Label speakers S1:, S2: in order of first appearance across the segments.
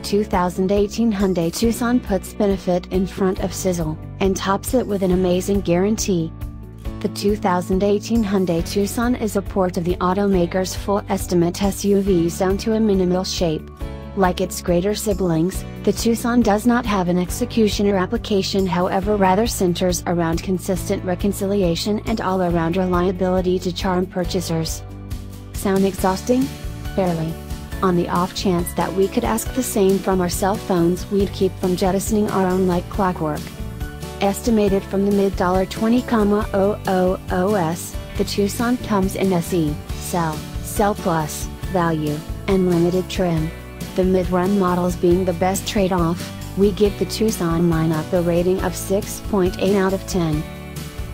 S1: 2018 Hyundai Tucson puts benefit in front of sizzle, and tops it with an amazing guarantee. The 2018 Hyundai Tucson is a port of the automaker's full estimate SUVs down to a minimal shape. Like its greater siblings, the Tucson does not have an execution or application, however rather centers around consistent reconciliation and all-around reliability to charm purchasers. Sound exhausting? Barely. On the off chance that we could ask the same from our cell phones, we'd keep from jettisoning our own like clockwork. Estimated from the mid-$20,000s, the Tucson comes in SE, Cell Plus, value, and limited trim. The mid-run models being the best trade-off, we give the Tucson lineup a rating of 6.8 out of 10.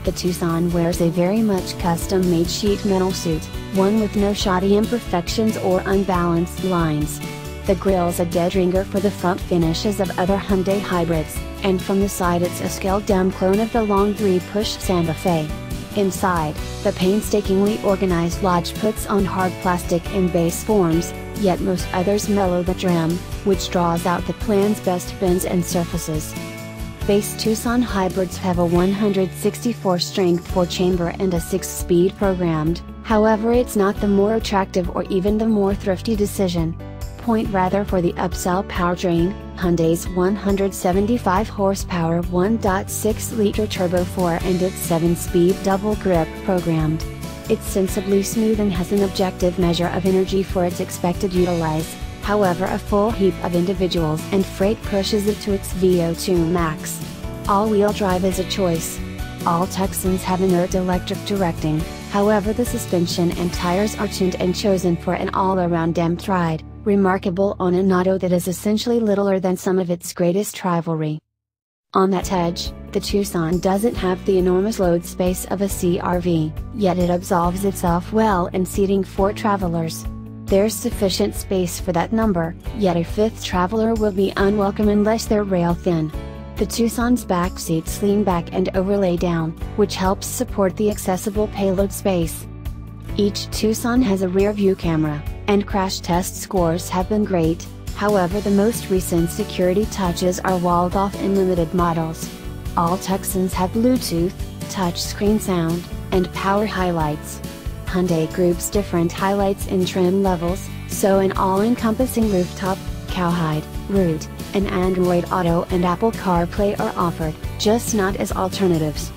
S1: The Tucson wears a very much custom-made sheet metal suit, one with no shoddy imperfections or unbalanced lines. The grille's a dead ringer for the front finishes of other Hyundai hybrids, and from the side it's a scaled-down clone of the long 3-push Santa Fe. Inside, the painstakingly organized lodge puts on hard plastic in base forms, yet most others mellow the trim, which draws out the plan's best bends and surfaces. Base Tucson hybrids have a 164 strength 4-chamber and a 6-speed programmed, however it's not the more attractive or even the more thrifty decision. Point rather for the upsell powertrain, Hyundai's 175 horsepower 1.6-liter turbo 4 and its 7-speed double grip programmed. It's sensibly smooth and has an objective measure of energy for its expected utilize, however a full heap of individuals and freight pushes it to its VO2 max. All-wheel drive is a choice. All Tucsons have inert electric directing, however the suspension and tires are tuned and chosen for an all-around damped ride, remarkable on an auto that is essentially littler than some of its greatest rivalry. On that edge, the Tucson doesn't have the enormous load space of a CR-V, yet it absolves itself well in seating 4 travelers. There's sufficient space for that number, yet a 5th traveler will be unwelcome unless they're rail thin. The Tucson's back seats lean back and overlay down, which helps support the accessible payload space. Each Tucson has a rear view camera, and crash test scores have been great, however the most recent security touches are walled off in limited models. All Tucsons have Bluetooth, touchscreen sound, and power highlights. Hyundai groups different highlights in trim levels, so an all-encompassing rooftop, cowhide, route, and Android Auto and Apple CarPlay are offered, just not as alternatives.